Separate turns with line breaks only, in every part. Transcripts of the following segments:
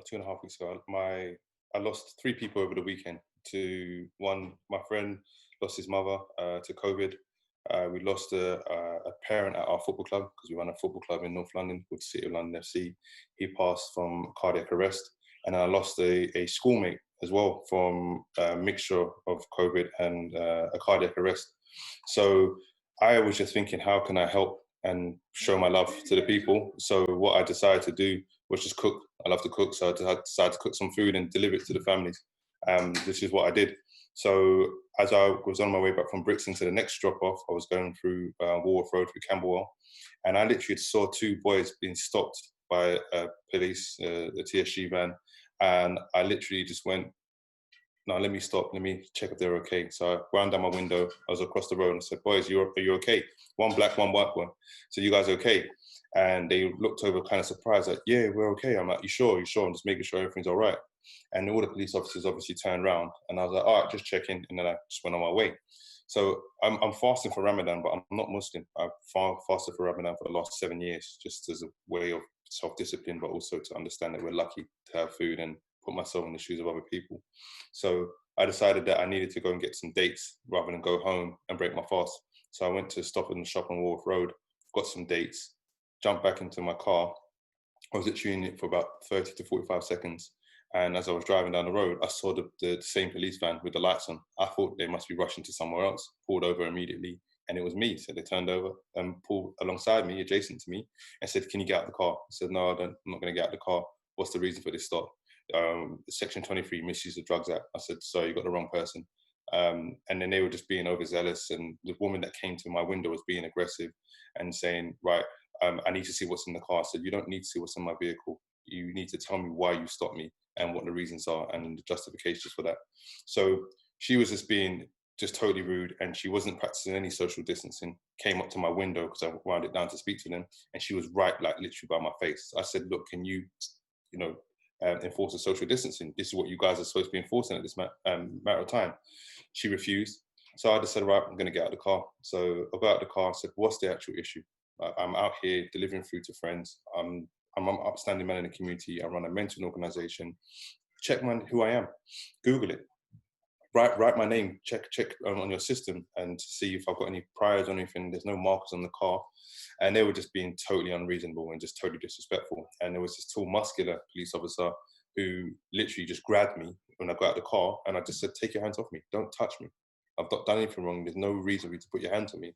2.5 weeks ago, I lost 3 people over the weekend. To one, my friend lost his mother to COVID. We lost a parent at our football club because we run a football club in North London with City of London FC. He passed from cardiac arrest, and I lost a schoolmate as well from a mixture of COVID and a cardiac arrest. So I was just thinking, how can I help and show my love to the people? So what I decided to do was just cook. I love to cook, so I decided to cook some food and deliver it to the families. This is what I did. So as I was on my way back from Brixton to the next drop-off, I was going through Walworth Road through Camberwell, and I literally saw 2 boys being stopped by police, the TSG van, and I literally just went, no, let me stop, let me check if they're okay. So I wound down my window, I was across the road, and I said, boys, are you okay? One black, one white one. So you guys okay? And they looked over kind of surprised, like, yeah, we're okay. I'm like, you sure? I'm just making sure everything's all right. And all the police officers obviously turned around, and I was like, all right, just checking. And then I just went on my way. So I'm fasting for Ramadan, but I'm not Muslim. I've fasted for Ramadan for the last 7 years, just as a way of self-discipline, but also to understand that we're lucky to have food and put myself in the shoes of other people. So I decided that I needed to go and get some dates rather than go home and break my fast. So I went to Stop and Shop on Walworth Road, got some dates, jumped back into my car. I was literally in it for about 30 to 45 seconds. And as I was driving down the road, I saw the same police van with the lights on. I thought they must be rushing to somewhere else, pulled over immediately, and it was me. So they turned over and pulled alongside me, adjacent to me, and said, can you get out of the car? I said, no, I'm not going to get out of the car. What's the reason for this stop? Section 23, Misuse of Drugs Act. I said, sorry, you got the wrong person. And then they were just being overzealous. And the woman that came to my window was being aggressive and saying, right, I need to see what's in the car. I said, you don't need to see what's in my vehicle. You need to tell me why you stopped me and what the reasons are and the justifications for that. So she was just being just totally rude, and she wasn't practicing any social distancing. Came up to my window because I wound it down to speak to them, and she was right, like literally by my face. I said, look, can you enforce a social distancing? This is what you guys are supposed to be enforcing at this matter of time. She refused. So I just said, right, I'm going to get out of the car. So I got out of the car, I said, what's the actual issue? I'm out here delivering food to friends. I'm an upstanding man in the community. I run a mentoring organization. Check who I am. Google it. Write my name. Check on your system and to see if I've got any priors or anything. There's no markers on the car. And they were just being totally unreasonable and just totally disrespectful. And there was this tall, muscular police officer who literally just grabbed me when I got out of the car, and I just said, take your hands off me. Don't touch me. I've not done anything wrong. There's no reason for you to put your hands on me.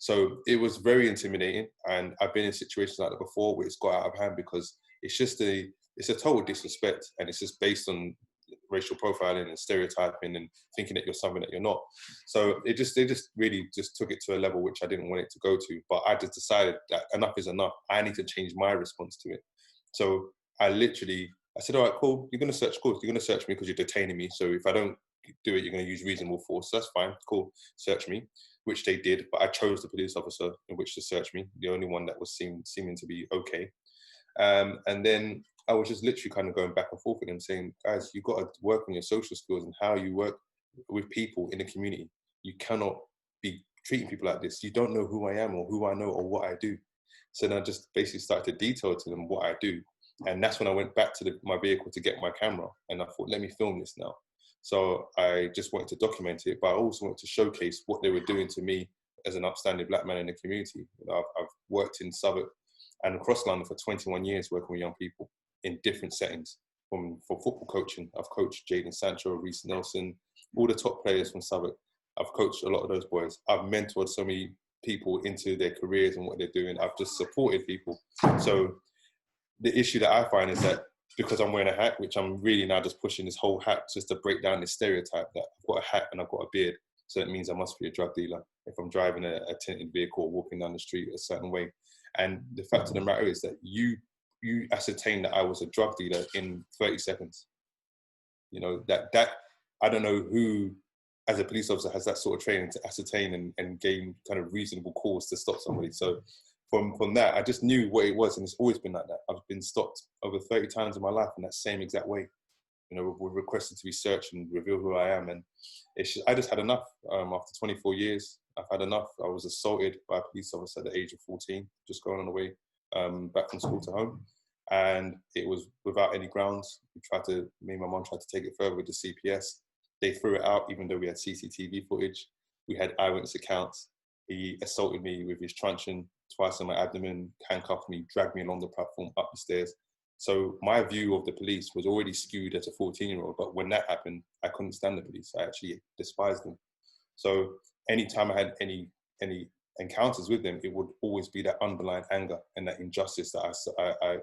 So it was very intimidating. And I've been in situations like that before where it's got out of hand because it's a total disrespect, and it's just based on racial profiling and stereotyping and thinking that you're something that you're not. So they just really just took it to a level which I didn't want it to go to. But I just decided that enough is enough. I need to change my response to it. So I said, all right, cool. You're going to search me because you're detaining me. So if I don't do it, you're going to use reasonable force. That's fine. Cool. Search me, which they did. But I chose the police officer in which to search me, the only one that was seeming to be okay. And then I was just literally kind of going back and forth with them saying, guys, you've got to work on your social skills and how you work with people in the community. You cannot be treating people like this. You don't know who I am or who I know or what I do. So then I just basically started to detail to them what I do. And that's when I went back to my vehicle to get my camera. And I thought, let me film this now. So I just wanted to document it, but I also wanted to showcase what they were doing to me as an upstanding black man in the community. I've worked in Southwark and across London for 21 years working with young people in different settings. For football coaching, I've coached Jadon Sancho, Reece Nelson, all the top players from Southwark. I've coached a lot of those boys. I've mentored so many people into their careers and what they're doing. I've just supported people. So the issue that I find is that because I'm wearing a hat, which I'm really now just pushing this whole hat just to break down this stereotype that I've got a hat and I've got a beard. So it means I must be a drug dealer if I'm driving a tinted vehicle or walking down the street a certain way. And the fact of the matter is that you ascertained that I was a drug dealer in 30 seconds. You know, that I don't know who, as a police officer, has that sort of training to ascertain and gain kind of reasonable cause to stop somebody. So from that, I just knew what it was, and it's always been like that. I've been stopped over 30 times in my life in that same exact way. You know, we're requested to be searched and reveal who I am. And I just had enough. After 24 years, I've had enough. I was assaulted by a police officer at the age of 14, just going on the way back from school to home. and it was without any grounds. Me and my mom tried to take it further with the CPS. They threw it out, even though we had CCTV footage. We had eyewitness accounts. He assaulted me with his truncheon twice on my abdomen, handcuffed me, dragged me along the platform, up the stairs. So my view of the police was already skewed as a 14-year-old. But when that happened, I couldn't stand the police. I actually despised them. So anytime I had any encounters with them, it would always be that underlying anger and that injustice that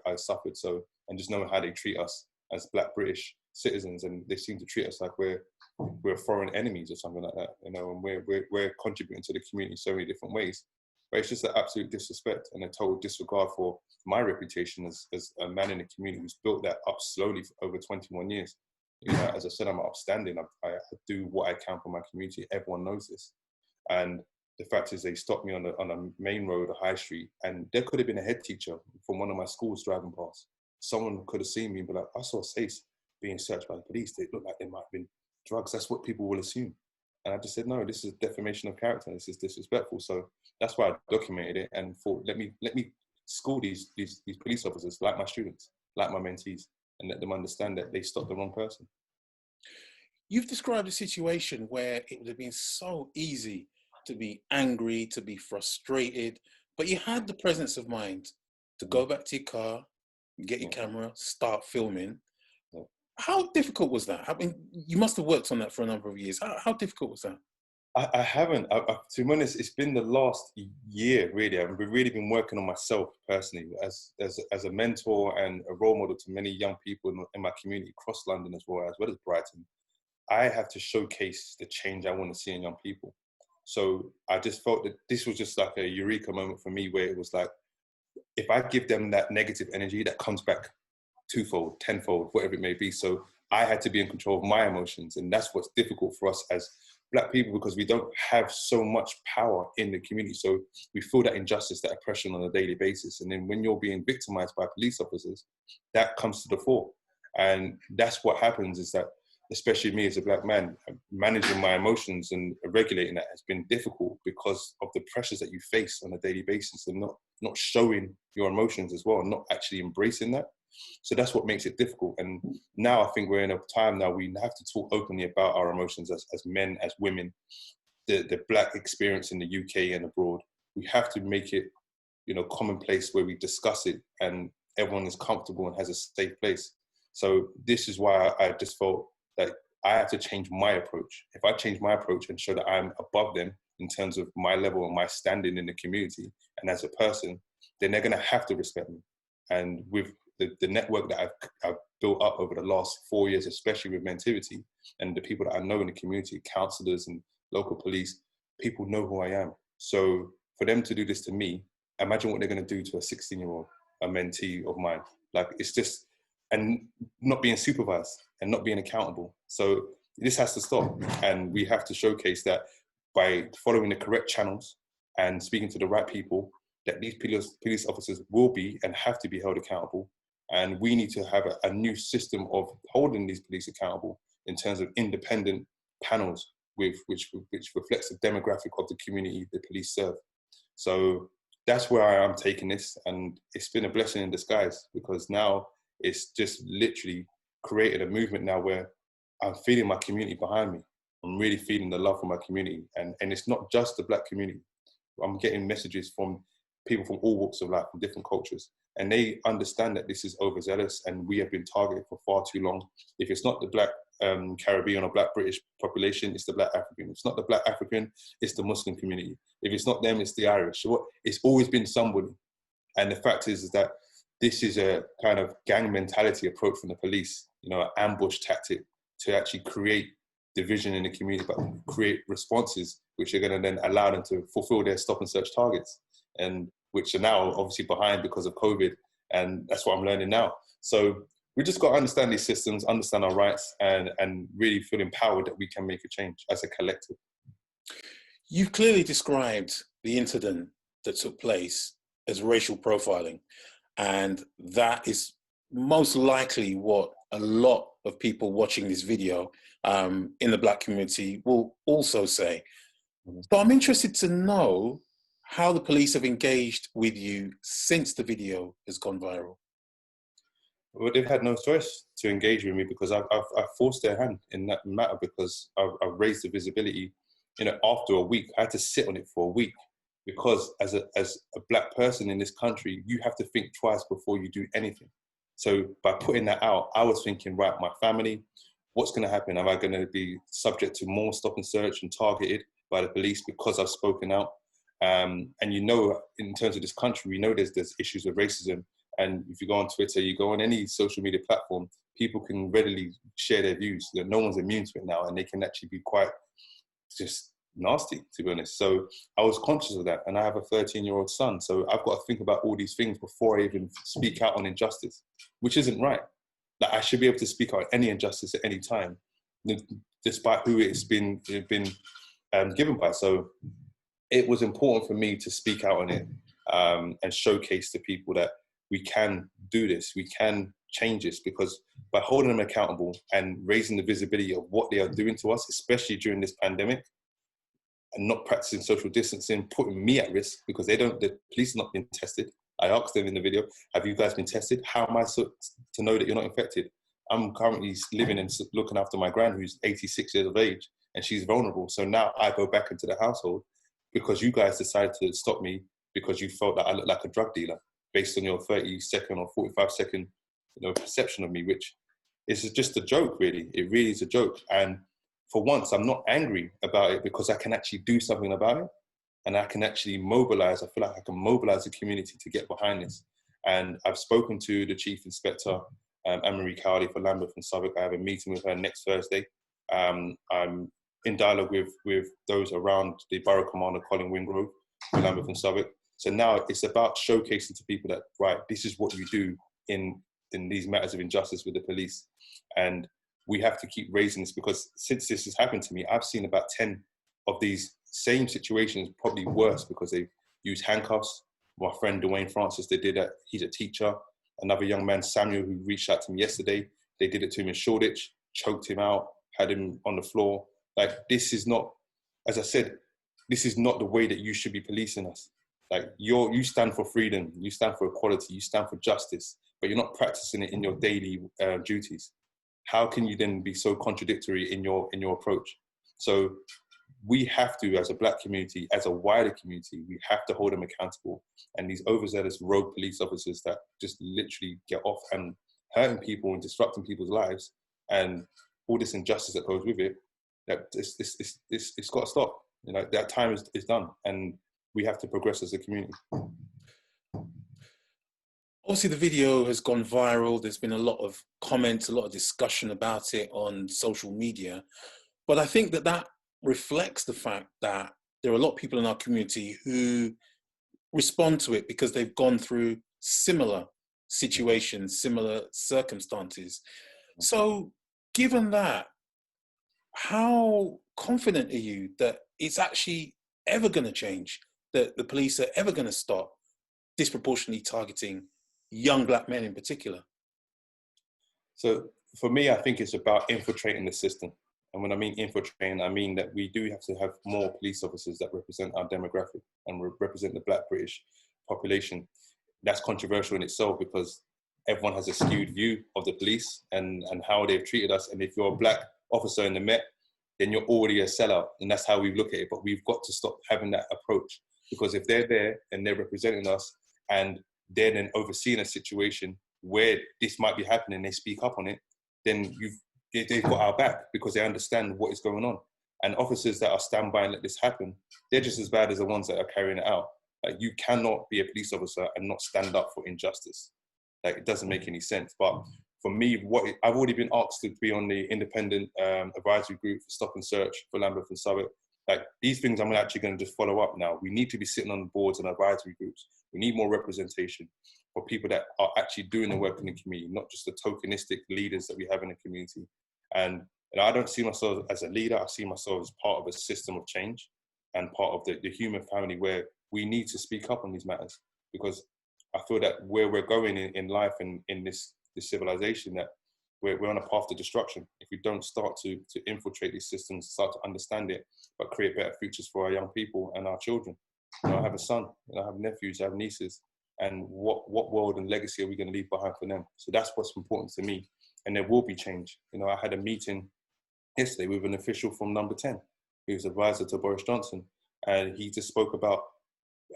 I suffered. So, and just knowing how they treat us as Black British citizens, and they seem to treat us like we're foreign enemies or something like that, you know, and we're contributing to the community so many different ways. But it's just an absolute disrespect and a total disregard for my reputation as a man in the community who's built that up slowly for over 21 years. You know, as I said, I'm outstanding. I do what I can for my community. Everyone knows this. And the fact is, they stopped me on a main road, a high street, and there could have been a head teacher from one of my schools driving past. Someone could have seen me and be like, I saw Sayce being searched by the police. They look like they might have been drugs. That's what people will assume. And I just said, no, this is defamation of character. This is disrespectful. So that's why I documented it and thought, let me school these police officers, like my students, like my mentees, and let them understand that they stopped the wrong person.
You've described a situation where it would have been so easy to be angry, to be frustrated, but you had the presence of mind to go back to your car, get your camera, start filming. How difficult was that? I mean, you must have worked on that for a number of years. How difficult was that?
I haven't. To be honest, it's been the last year, really. I've really been working on myself personally as a mentor and a role model to many young people in my community across London as well as Brighton. I have to showcase the change I want to see in young people. So I just felt that this was just like a eureka moment for me, where it was like, if I give them that negative energy, that comes back twofold, tenfold, whatever it may be. So I had to be in control of my emotions. And that's what's difficult for us as Black people, because we don't have so much power in the community. So we feel that injustice, that oppression on a daily basis. And then when you're being victimized by police officers, that comes to the fore. And that's what happens, is that, especially me as a Black man, managing my emotions and regulating that has been difficult because of the pressures that you face on a daily basis, and not showing your emotions as well, and not actually embracing that. So that's what makes it difficult. And now I think we're in a time now we have to talk openly about our emotions as men, as women, the Black experience in the UK and abroad. We have to make it, you know, commonplace, where we discuss it and everyone is comfortable and has a safe place. So this is why I just felt that I have to change my approach. If I change my approach and show that I'm above them in terms of my level and my standing in the community and as a person, then they're going to have to respect me. And with the network that I've built up over the last 4 years, especially with Mentivity, and the people that I know in the community, counsellors and local police, people know who I am. So for them to do this to me, imagine what they're going to do to a 16-year-old, a mentee of mine. Like, it's just, and not being supervised and not being accountable. So this has to stop. And we have to showcase that by following the correct channels and speaking to the right people, that these police officers will be and have to be held accountable. And we need to have a new system of holding these police accountable in terms of independent panels which reflects the demographic of the community the police serve. So that's where I am taking this. And it's been a blessing in disguise, because now it's just literally created a movement now where I'm feeling my community behind me. I'm really feeling the love for my community. And it's not just the Black community. I'm getting messages from people from all walks of life, from different cultures. And they understand that this is overzealous and we have been targeted for far too long. If it's not the Black Caribbean or Black British population, it's the Black African. If it's not the Black African, it's the Muslim community. If it's not them, it's the Irish. It's always been somebody. And the fact is that this is a kind of gang mentality approach from the police, you know, an ambush tactic to actually create division in the community, but create responses which are going to then allow them to fulfill their stop and search targets, and which are now obviously behind because of COVID. And that's what I'm learning now. So we just got to understand these systems, understand our rights, and really feel empowered that we can make a change as a collective.
You've clearly described the incident that took place as racial profiling. And that is most likely what a lot of people watching this video in the Black community will also say. So I'm interested to know how the police have engaged with you since the video has gone viral.
Well, they've had no choice to engage with me because I've forced their hand in that matter because I've raised the visibility. You know, after a week, I had to sit on it for a week because as a black person in this country, you have to think twice before you do anything. So by putting that out, I was thinking, right, my family, what's going to happen? Am I going to be subject to more stop and search and targeted by the police because I've spoken out? And you know, in terms of this country, we know there's issues with racism. And if you go on Twitter, you go on any social media platform, people can readily share their views. You know, no one's immune to it now, and they can actually be quite just nasty, to be honest. So I was conscious of that, and I have a 13-year-old son, so I've got to think about all these things before I even speak out on injustice, which isn't right. Like, I should be able to speak out on any injustice at any time, despite who it's been given by. So it was important for me to speak out on it and showcase to people that we can do this, we can change this, because by holding them accountable and raising the visibility of what they are doing to us, especially during this pandemic, and not practicing social distancing, putting me at risk because the police are not being tested. I asked them in the video, have you guys been tested? How am I to know that you're not infected? I'm currently living and looking after my gran who's 86 years of age and she's vulnerable. So now I go back into the household because you guys decided to stop me because you felt that I look like a drug dealer based on your 30-second or 45-second perception of me, which is just a joke, really. It really is a joke. And for once, I'm not angry about it because I can actually do something about it. And I can actually mobilize. I feel like I can mobilize the community to get behind this. And I've spoken to the Chief Inspector, Anne-Marie Cowley for Lambeth and Southwark. I have a meeting with her next Thursday. I'm in dialogue with those around the Borough Commander, Colin Wingrove, for Lambeth and Southwark. So now it's about showcasing to people that, right, this is what you do in these matters of injustice with the police. And we have to keep raising this because since this has happened to me, I've seen about 10 of these same situations, probably worse, because they've used handcuffs. My friend Dwayne Francis, they did that. He's a teacher. Another young man, Samuel, who reached out to me yesterday, they did it to him in Shoreditch, choked him out, had him on the floor. Like, this is not, as I said, this is not the way that you should be policing us. Like, you stand for freedom, you stand for equality, you stand for justice, but you're not practicing it in your daily duties. How can you then be so contradictory in your approach? So we have to, as a black community, as a wider community, we have to hold them accountable. And these overzealous rogue police officers that just literally get off and hurting people and disrupting people's lives, and all this injustice that goes with it, that it's got to stop. You know, that time is done, and we have to progress as a community.
Obviously, the video has gone viral. There's been a lot of comments, a lot of discussion about it on social media. But I think that reflects the fact that there are a lot of people in our community who respond to it because they've gone through similar situations, similar circumstances. So given that, how confident are you that it's actually ever going to change, that the police are ever going to stop disproportionately targeting young black men in particular?
So for me, I think it's about infiltrating the system. And when I mean infiltrating, I mean that we do have to have more police officers that represent our demographic and represent the black British population. That's controversial in itself because everyone has a skewed view of the police and how they've treated us. And if you're a black officer in the Met, then you're already a sellout. And that's how we look at it. But we've got to stop having that approach, because if they're there and they're representing us and they're then overseeing a situation where this might be happening, they speak up on it, then they've got our back because they understand what is going on. And officers that are stand by and let this happen, they're just as bad as the ones that are carrying it out. Like, you cannot be a police officer and not stand up for injustice. Like, it doesn't make any sense. But for me, I've already been asked to be on the independent advisory group for stop and search for Lambeth and Southwark. Like, these things I'm actually going to just follow up now. We need to be sitting on boards and advisory groups. We need more representation for people that are actually doing the work in the community, not just the tokenistic leaders that we have in the community. And I don't see myself as a leader. I see myself as part of a system of change and part of the human family where we need to speak up on these matters, because I feel that where we're going in life and in this civilization, that we're on a path to destruction if we don't start to infiltrate these systems, start to understand it, but create better futures for our young people and our children. You know, I have a son, I have nephews, I have nieces, and what world and legacy are we going to leave behind for them? So that's what's important to me. And there will be change. You know, I had a meeting yesterday with an official from Number 10, who's advisor to Boris Johnson, and he just spoke about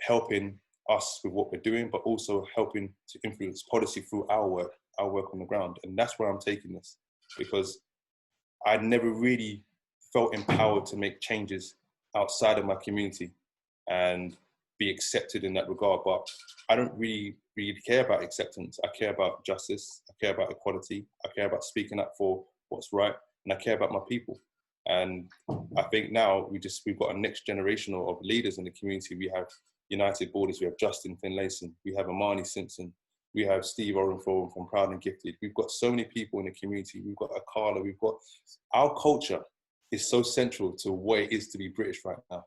helping us with what we're doing, but also helping to influence policy through our work on the ground. And that's where I'm taking this, because I never really felt empowered to make changes outside of my community and be accepted in that regard. But I don't really care about acceptance. I care about justice. I care about equality. I care about speaking up for what's right. And I care about my people. And I think now we've got a next generation of leaders in the community. We have United Borders, we have Justin Finlayson, we have Amani Simpson, we have Steve Orenthal from Proud and Gifted. We've got so many people in the community. We've got Akala, we've got, our culture is so central to what it is to be British right now.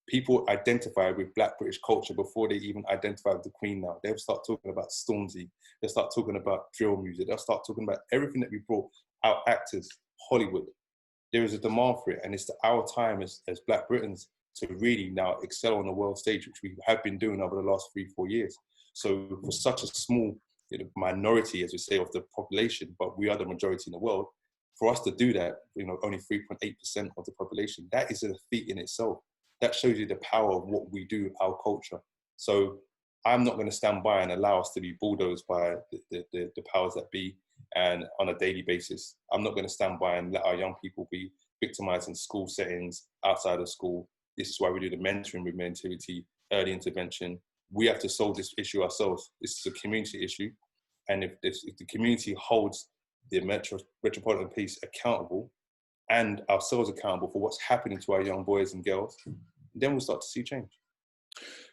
People identify with Black British culture before they even identify with the Queen now. They'll start talking about Stormzy, they'll start talking about drill music, they'll start talking about everything that we brought, our actors, Hollywood. There is a demand for it, and it's our time as Black Britons to really now excel on the world stage, which we have been doing over the last 3-4 years. So for such a small minority, as we say, of the population, but we are the majority in the world, for us to do that, only 3.8% of the population, that is a feat in itself. That shows you the power of what we do, our culture. So I'm not going to stand by and allow us to be bulldozed by the powers that be, and on a daily basis. I'm not going to stand by and let our young people be victimized in school settings, outside of school. This is why we do the mentoring with Mentivity, early intervention. We have to solve this issue ourselves. This is a community issue. And if the community holds the Metropolitan Police accountable and ourselves accountable for what's happening to our young boys and girls, then we'll start to see change.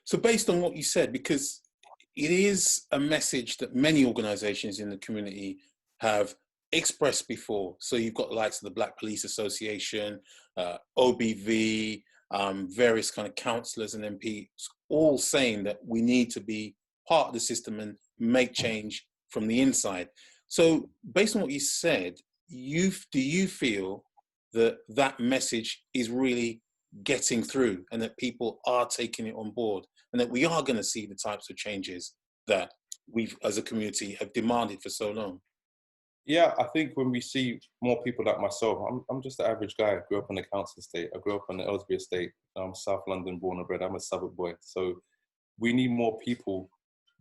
So based on what you said, because it is a message that many organisations in the community have expressed before. So you've got the likes of the Black Police Association, OBV, various kind of councillors and MPs, all saying that we need to be part of the system and make change from the inside. So based on what you said, do you feel that that message is really getting through and that people are taking it on board and that we are going to see the types of changes that we've as a community have demanded for so long?
Yeah, I think when we see more people like myself, I'm just an average guy. I grew up on the council estate. I grew up on the Ellesbury estate. I'm South London born and bred. I'm a Southwark boy. So we need more people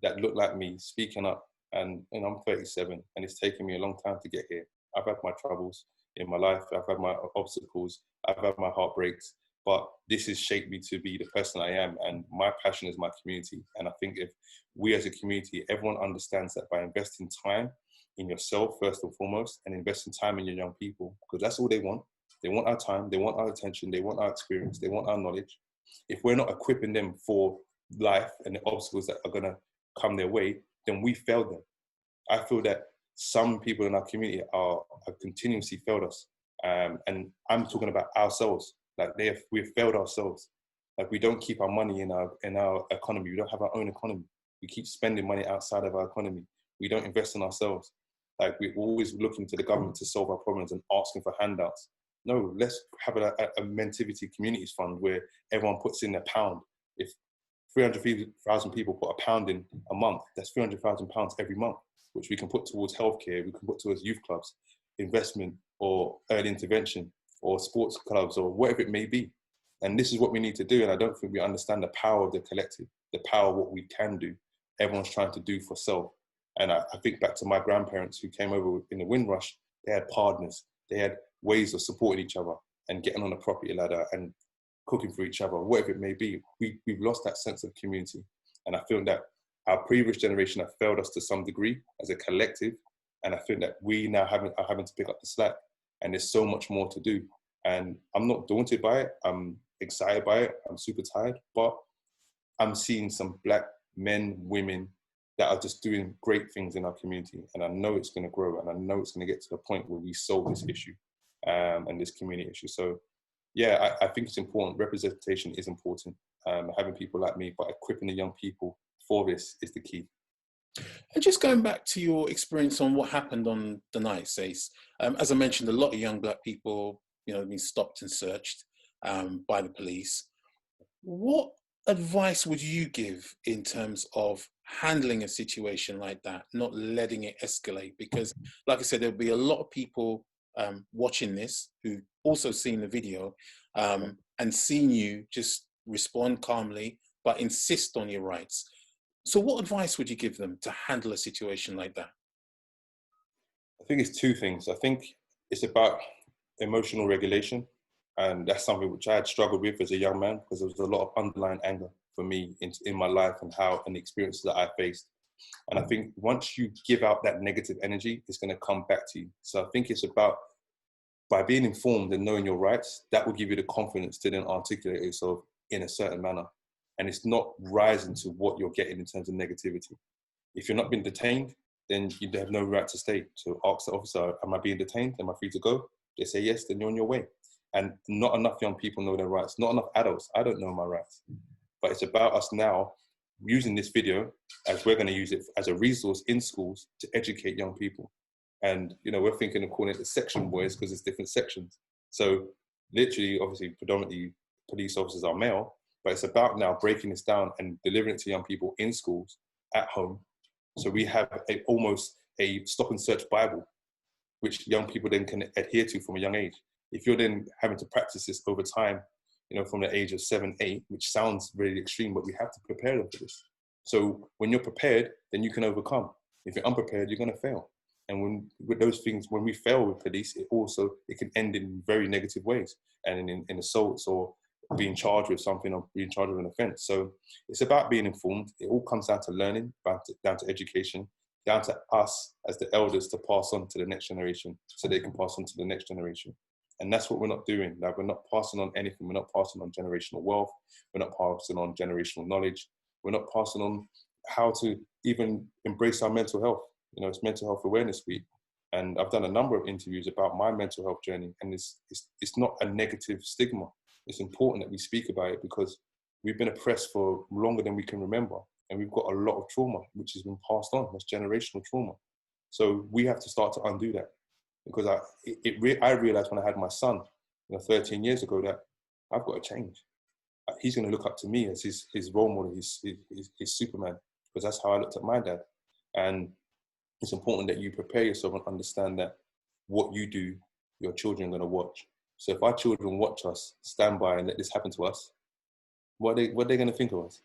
that look like me speaking up. And I'm 37 and it's taken me a long time to get here. I've had my troubles in my life. I've had my obstacles. I've had my heartbreaks. But this has shaped me to be the person I am. And my passion is my community. And I think if we as a community, everyone understands that by investing time in yourself first and foremost, and investing time in your young people, because that's all they want. They want our time, they want our attention, they want our experience, they want our knowledge. If we're not equipping them for life and the obstacles that are gonna come their way, then we failed them. I feel that some people in our community have continuously failed us. And I'm talking about ourselves. Like we've failed ourselves. Like we don't keep our money in our economy. We don't have our own economy. We keep spending money outside of our economy. We don't invest in ourselves. Like we're always looking to the government to solve our problems and asking for handouts. No, let's have a Mentivity Communities Fund where everyone puts in a pound. If 300,000 people put a pound in a month, that's £300,000 every month, which we can put towards healthcare, we can put towards youth clubs, investment or early intervention or sports clubs or whatever it may be. And this is what we need to do. And I don't think we understand the power of the collective, the power of what we can do. Everyone's trying to do for self. And I think back to my grandparents who came over in the Windrush. They had partners. They had ways of supporting each other and getting on a property ladder and cooking for each other, whatever it may be. We've lost that sense of community. And I feel that our previous generation have failed us to some degree as a collective. And I think that we now are having to pick up the slack. And there's so much more to do. And I'm not daunted by it. I'm excited by it. I'm super tired. But I'm seeing some Black men, women, that are just doing great things in our community. And I know it's going to grow, and I know it's going to get to the point where we solve this issue and this community issue. So yeah, I think it's important. Representation is important. Having people like me, but equipping the young people for this is the key.
And just going back to your experience on what happened on the night, Sayce, as I mentioned, a lot of young Black people, have been stopped and searched by the police. What advice would you give in terms of handling a situation like that, not letting it escalate? Because, like I said, there'll be a lot of people watching this who also seen the video and seen you just respond calmly, but insist on your rights. So what advice would you give them to handle a situation like that?
I think it's two things. I think it's about emotional regulation. And that's something which I had struggled with as a young man, because there was a lot of underlying anger for me in my life and the experiences that I faced. And I think once you give out that negative energy, it's going to come back to you. So I think it's about, by being informed and knowing your rights, that will give you the confidence to then articulate yourself in a certain manner. And it's not rising to what you're getting in terms of negativity. If you're not being detained, then you have no right to stay. So ask the officer, am I being detained? Am I free to go? They say yes, then you're on your way. And not enough young people know their rights. Not enough adults. I don't know my rights. But it's about us now using this video, as we're going to use it as a resource in schools to educate young people. And, you know, we're thinking of calling it the section boys because it's different sections. So literally, obviously, predominantly police officers are male, but it's about now breaking this down and delivering it to young people in schools, at home. So we have almost a stop and search Bible, which young people then can adhere to from a young age. If you're then having to practice this over time, you know, from the age of 7, 8, which sounds really extreme, but we have to prepare them for this. So when you're prepared, then you can overcome. If you're unprepared, you're going to fail. And with those things, when we fail with police, it can end in very negative ways, and in assaults or being charged with something or being charged with an offence. So it's about being informed. It all comes down to learning, down to education, down to us as the elders to pass on to the next generation so they can pass on to the next generation. And that's what we're not doing. Like, we're not passing on anything. We're not passing on generational wealth. We're not passing on generational knowledge. We're not passing on how to even embrace our mental health. You know, it's Mental Health Awareness Week. And I've done a number of interviews about my mental health journey. And it's not a negative stigma. It's important that we speak about it because we've been oppressed for longer than we can remember. And we've got a lot of trauma, which has been passed on. That's generational trauma. So we have to start to undo that. Because I realized when I had my son, 13 years ago, that I've got to change. He's going to look up to me as his role model, his Superman, because that's how I looked at my dad. And it's important that you prepare yourself and understand that what you do, your children are going to watch. So if our children watch us, stand by and let this happen to us, what are they going to think of us?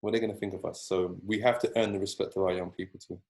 What are they going to think of us? So we have to earn the respect of our young people too.